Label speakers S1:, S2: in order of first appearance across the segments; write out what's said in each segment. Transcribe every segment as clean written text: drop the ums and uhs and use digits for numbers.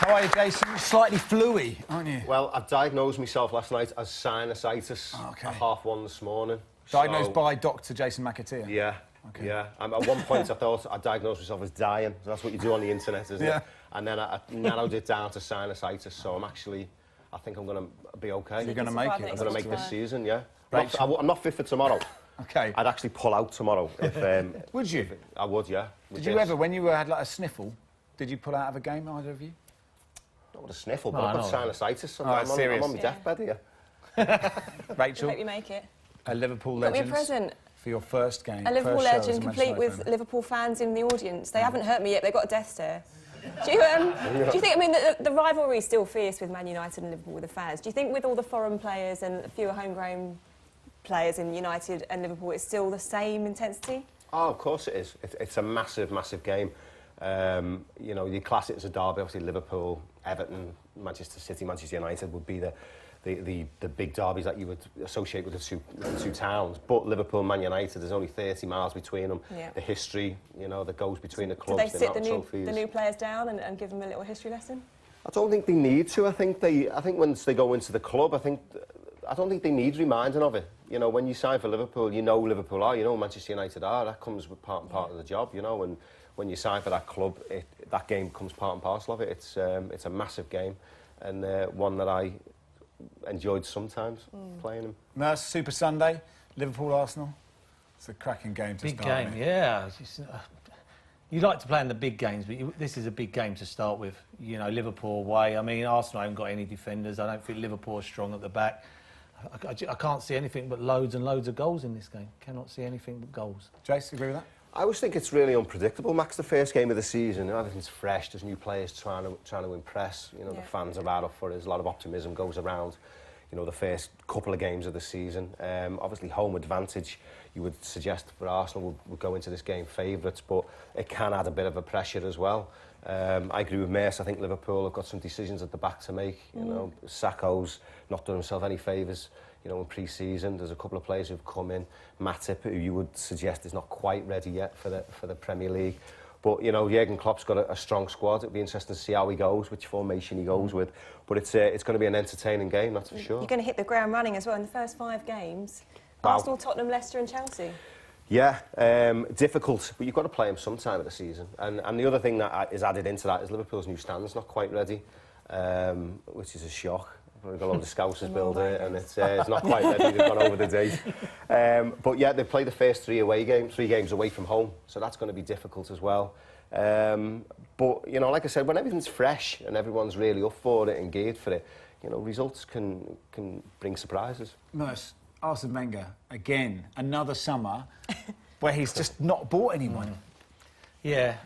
S1: How are you, Jason? You're slightly fluey, aren't you?
S2: Well, I diagnosed myself last night as sinusitis at 1:30 this morning.
S1: Diagnosed by Dr. Jason McAteer?
S2: Yeah. Okay. Yeah. At one point, I thought I diagnosed myself as dying. That's what you do on the internet, isn't it? And then I narrowed it down to sinusitis, so I think I'm going to be okay.
S1: You're going to make it?
S2: I'm going to make this season, yeah. I'm not fit for tomorrow.
S1: Okay.
S2: I'd actually pull out tomorrow if...
S1: would you?
S2: I would, yeah.
S1: Did you ever, when you had like a sniffle, did you pull out of a game, either of you?
S2: Not with a sniffle, but I've got sinusitis. I'm on my deathbed here.
S1: Rachel?
S3: I hope you make it.
S1: A Liverpool legend.
S3: Got me a present.
S1: For your first game.
S3: A Liverpool legend, complete with Liverpool fans in the audience. They haven't hurt me yet. They've got a death stare. Do you think? I mean, the rivalry is still fierce with Man United and Liverpool with the fans. Do you think, with all the foreign players and fewer homegrown players in United and Liverpool, it's still the same intensity?
S2: Oh, of course it is. It's a massive, massive game. You know, you class it as a derby. Obviously, Liverpool, Everton, Manchester City, Manchester United would be the big derbies that you would associate with the two towns. But Liverpool and Man United, there's only 30 miles between them. Yeah. The history, you know, that goes between the clubs.
S3: Do they sit the new players down and give them a little history lesson?
S2: I don't think they need to. I think once they go into the club, I don't think they need reminding of it. You know, when you sign for Liverpool, you know Liverpool are, you know Manchester United are. That comes with part of the job, you know. And when you sign for that club, that game becomes part and parcel of it. It's a massive game, and one that I enjoyed sometimes playing them.
S1: Merse, Super Sunday, Liverpool-Arsenal. It's a cracking game to start with.
S4: Big game, yeah. You like to play in the big games, but this is a big game to start with. You know, Liverpool away. I mean, Arsenal haven't got any defenders. I don't think Liverpool are strong at the back. I can't see anything but loads and loads of goals in this game. Cannot see anything but goals.
S1: Jace, agree with that?
S2: I always think it's really unpredictable, Max. The first game of the season, you know, everything's fresh. There's new players trying to impress. You know, the fans are right up for it. There's a lot of optimism goes around. You know, the first couple of games of the season. Obviously, home advantage, you would suggest for Arsenal would go into this game favourites, but it can add a bit of a pressure as well. I agree with Merse. I think Liverpool have got some decisions at the back to make. You know, Sakho's not done himself any favours. You know, in pre-season, there's a couple of players who've come in. Matip, who you would suggest is not quite ready yet for the Premier League. But, you know, Jurgen Klopp's got a strong squad. It'll be interesting to see how he goes, which formation he goes with. But it's going to be an entertaining game, that's for sure.
S3: You're going to hit the ground running as well in the first 5 games. Wow. Arsenal, Tottenham, Leicester and Chelsea. Yeah,
S2: difficult, but you've got to play them some time of the season. And the other thing that is added into that is Liverpool's new stand's not quite ready, which is a shock. We've got a lot of Scousers build it, and it's not quite ready. They've gone over the date. But yeah, they've played the first 3 games away from home, so that's going to be difficult as well. But you know, like I said, when everything's fresh and everyone's really up for it and geared for it, you know, results can bring surprises.
S1: Merse, Arsene Wenger again, another summer where he's just not bought anyone.
S4: Yeah,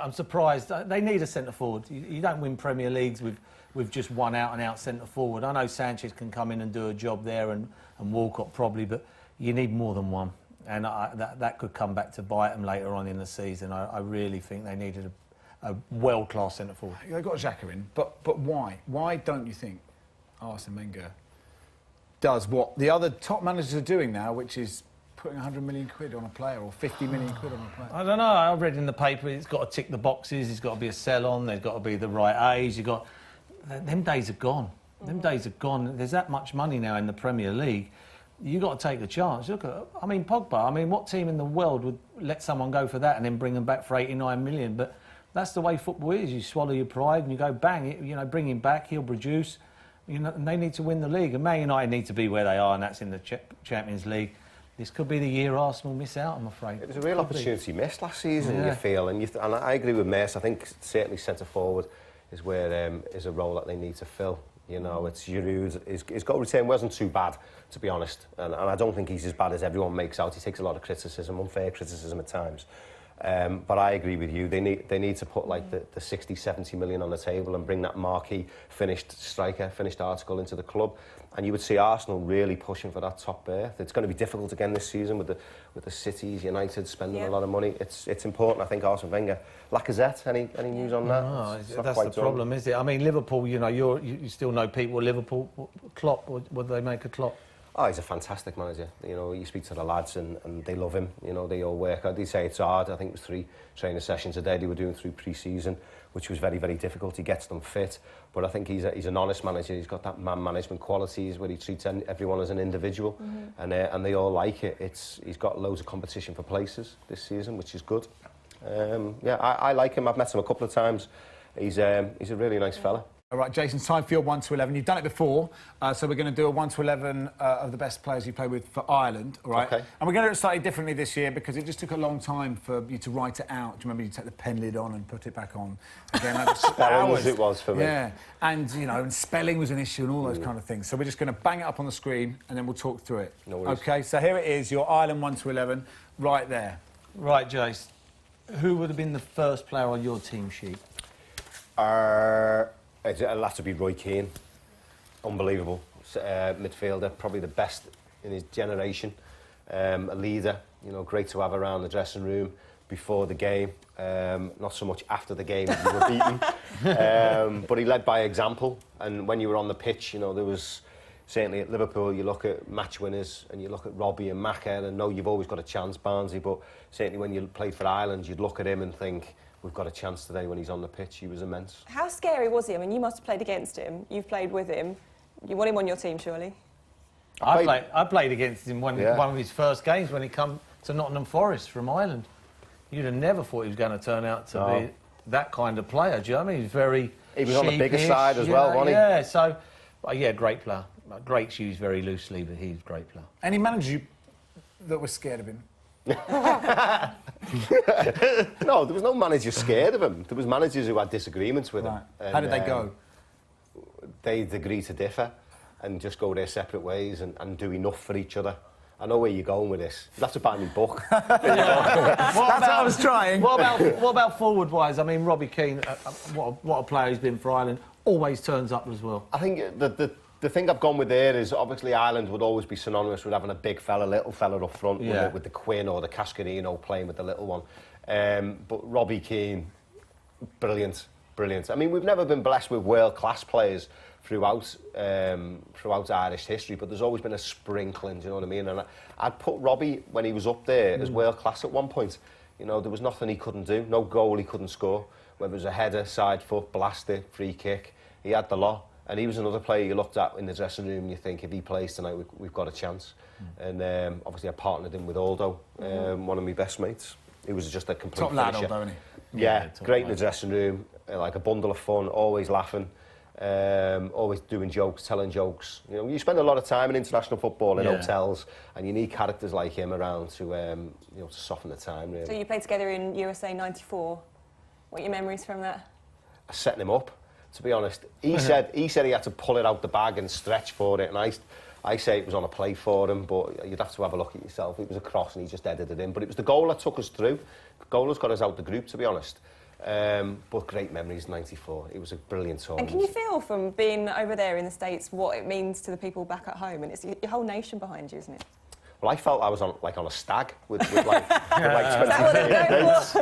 S4: I'm surprised. They need a centre forward. You don't win Premier Leagues with just one out-and-out centre-forward. I know Sanchez can come in and do a job there and Walcott probably, but you need more than one. And that could come back to bite them later on in the season. I really think they needed a world-class centre-forward.
S1: They've got Xhaka in, but why? Why don't you think Arsene Wenger does what the other top managers are doing now, which is putting 100 million quid on a player or 50 million quid on a player?
S4: I don't know. I read in the paper it's got to tick the boxes, it's got to be a sell-on, there's got to be the right age, them days are gone. Them days are gone. There's that much money now in the Premier League. You've got to take the chance. Look at, I mean, Pogba. I mean, what team in the world would let someone go for that and then bring them back for 89 million? But that's the way football is. You swallow your pride and you go, bang, you know, bring him back, he'll produce. You know, and they need to win the league. And Man United need to be where they are, and that's in the Champions League. This could be the year Arsenal miss out, I'm afraid.
S2: It was a real opportunity missed last season, you feel. And I agree with Merse. I think certainly centre-forward is where is a role that they need to fill. You know, it's Giroud. His goal return wasn't too bad, to be honest. And I don't think he's as bad as everyone makes out. He takes a lot of criticism, unfair criticism at times. But I agree with you. They need to put like the 60, 70 million on the table and bring that marquee finished article into the club. And you would see Arsenal really pushing for that top berth. It's going to be difficult again this season with the Cities, United spending a lot of money. It's important, I think, Arsene Wenger. Lacazette, any news on that?
S4: No, that's the problem, is it? I mean, Liverpool, you know, you still know people. Liverpool, Klopp, what do they make of Klopp?
S2: Oh, he's a fantastic manager. You know, you speak to the lads and they love him. You know, they all work hard. They say it's hard. I think it was 3 training sessions a day they were doing through pre-season, which was very, very difficult. He gets them fit. But I think he's an honest manager. He's got that man management qualities where he treats everyone as an individual, and they all like it. He's got loads of competition for places this season, which is good. Yeah, I like him. I've met him a couple of times. He's a really nice fella.
S1: All right, Jason, time for your 1 to 11. You've done it before, so we're going to do a 1 to 11 of the best players you played with for Ireland, all right?
S2: Okay.
S1: And we're going to do it slightly differently this year because it just took a long time for you to write it out. Do you remember you take the pen lid on and put it back on? Again,
S2: Hours it was for me.
S1: Yeah, and, you know, and spelling was an issue and all those kind of things. So we're just going to bang it up on the screen and then we'll talk through it.
S2: No worries.
S1: OK, so here it is, your Ireland 1 to 11, right there.
S4: Right, Jace. Who would have been the first player on your team sheet?
S2: It'll have to be Roy Keane. Unbelievable. Midfielder, probably the best in his generation. A leader, you know, great to have around the dressing room before the game. Not so much after the game if you were beaten. But he led by example. And when you were on the pitch, you know, there was... Certainly at Liverpool, you look at match winners and you look at Robbie and McAteer and know you've always got a chance, Barnsley, but certainly when you played for Ireland, you'd look at him and think, we've got a chance today when he's on the pitch. He was immense.
S3: How scary was he? I mean, you must have played against him. You've played with him. You want him on your team, surely?
S4: I played against him one of his first games when he come to Nottingham Forest from Ireland. You'd have never thought he was going to turn out to be that kind of player. Do you know what I mean? He was
S2: on the bigger side as well, wasn't he?
S4: Yeah, so, yeah, great player. Great's used very loosely, but he's a great player.
S1: Any manager that was scared of him?
S2: No, there was no manager scared of him. There was managers who had disagreements with him. And,
S1: how did they go?
S2: They'd agree to differ and just go their separate ways and do enough for each other. I know where you're going with this. You'll have to buy me a book.
S1: That's what I was trying.
S4: What about forward-wise? I mean, Robbie Keane, what a player he's been for Ireland, always turns up as well.
S2: I think the thing I've gone with there is obviously Ireland would always be synonymous with having a big fella, little fella up front with the Quinn or the Cascarino playing with the little one. But Robbie Keane, brilliant. I mean, we've never been blessed with world-class players throughout Irish history, but there's always been a sprinkling, do you know what I mean? And I'd put Robbie, when he was up there, as world-class at one point. You know, there was nothing he couldn't do, no goal he couldn't score. Whether it was a header, side foot, blaster, free kick, he had the lot. And he was another player you looked at in the dressing room and you think, if he plays tonight, we've got a chance. And obviously I partnered him with Aldo, one of my best mates. He was just a complete
S1: top lad,
S2: finisher.
S1: Aldo, isn't he?
S2: Yeah, great in the dressing room, like a bundle of fun, always laughing, always doing jokes, telling jokes. You know, you spend a lot of time in international football in hotels, and you need characters like him around to, you know, to soften the time. Really.
S3: So you played together in USA '94. What are your memories from that?
S2: Setting him up. To be honest, he said he had to pull it out the bag and stretch for it, and I say it was on a play for him, but you'd have to have a look at yourself. It was a cross and he just headed it in, but it was the goal that took us through. The goal has got us out the group, to be honest. But great memories, *94. It was a brilliant tournament.
S3: And can you feel from being over there in the States what it means to the people back at home? And it's your whole nation behind you, isn't it?
S2: Well, I felt I was on a stag with like 20
S3: mates.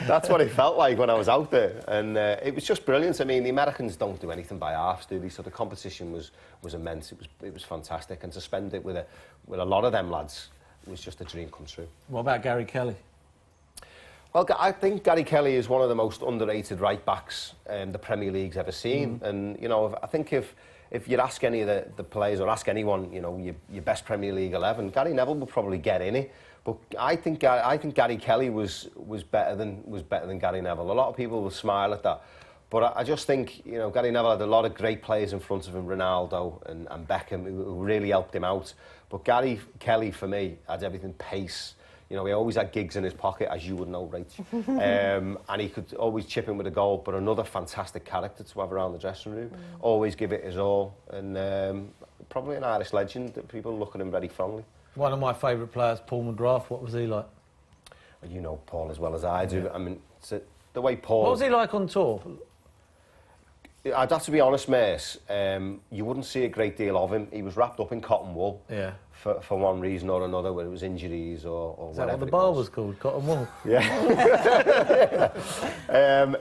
S2: That's what it felt like when I was out there, and it was just brilliant. I mean, the Americans don't do anything by halves, do they? So the competition was immense. It was fantastic, and to spend it with a lot of them lads was just a dream come true.
S4: What about Gary Kelly?
S2: Well, I think Gary Kelly is one of the most underrated right backs the Premier League's ever seen, and you know, I think if you'd ask any of the players or ask anyone, you know, your best Premier League 11, Gary Neville would probably get in it. But I think Gary Kelly was better than Gary Neville. A lot of people will smile at that, but I just think, you know, Gary Neville had a lot of great players in front of him, Ronaldo and Beckham, who really helped him out. But Gary Kelly, for me, had everything: pace. You know, he always had gigs in his pocket, as you would know, Rach. And he could always chip in with a goal, but another fantastic character to have around the dressing room. Always give it his all. And probably an Irish legend that people look at him very fondly. One
S4: of my favourite players, Paul McGrath. What was he like?
S2: Well, you know Paul as well as I do. I mean, the way Paul...
S4: What was he like on tour?
S2: I'd have to be honest, Merse. You wouldn't see a great deal of him. He was wrapped up in cotton wool. Yeah. For one reason or another, whether it was injuries or whatever.
S4: Is that what the bar was called? Cotton wool?
S2: Yeah.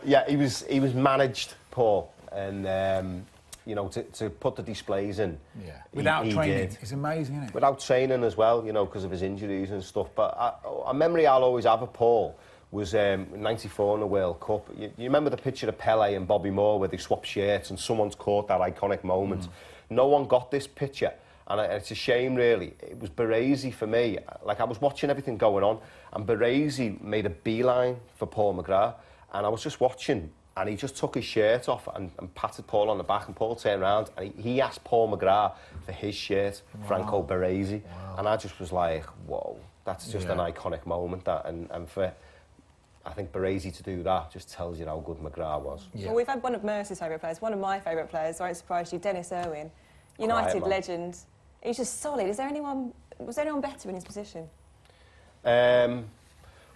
S2: Yeah, he was managed, Paul, and you know, to put the displays in.
S1: Yeah. Without training,
S2: did.
S1: it's amazing, isn't it?
S2: Without training as well, you know, because of his injuries and stuff. But a memory I'll always have of Paul was '94 in the World Cup. You remember the picture of Pele and Bobby Moore where they swapped shirts and someone's caught that iconic moment. No one got this picture. And it's a shame, really. It was Baresi for me. Like, I was watching everything going on, and Baresi made a beeline for Paul McGrath, and I was just watching, and he just took his shirt off and patted Paul on the back, and Paul turned around, and he asked Paul McGrath for his shirt, Franco Baresi. Wow. And I just was like, whoa, that's just an iconic moment. That, and for, I think, Baresi to do that just tells you how good McGrath was.
S3: Yeah. Well, we've had one of Merse's favourite players, one of my favourite players, won't surprise you, Dennis Irwin. United legend. He's just solid. Was there anyone better in his position?
S2: Well,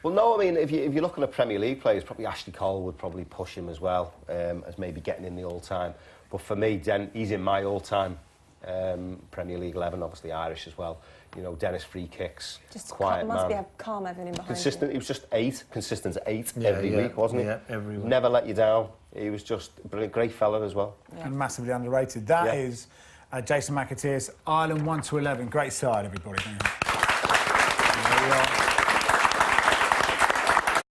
S2: no. I mean, if you're looking at Premier League players, probably Ashley Cole would probably push him as well, as maybe getting in the all-time. But for me, he's in my all-time Premier League 11. Obviously Irish as well. You know, Dennis free kicks,
S3: just
S2: quiet
S3: must
S2: man.
S3: Be a calm Evan in behind.
S2: Consistent. He was just consistent 8 every week, wasn't he?
S4: Yeah, every week.
S2: Never let you down. He was just a brilliant, great fella as well.
S1: Yeah. And massively underrated. That is Jason McAteer's Ireland 1-11. Great side, everybody. Thank you.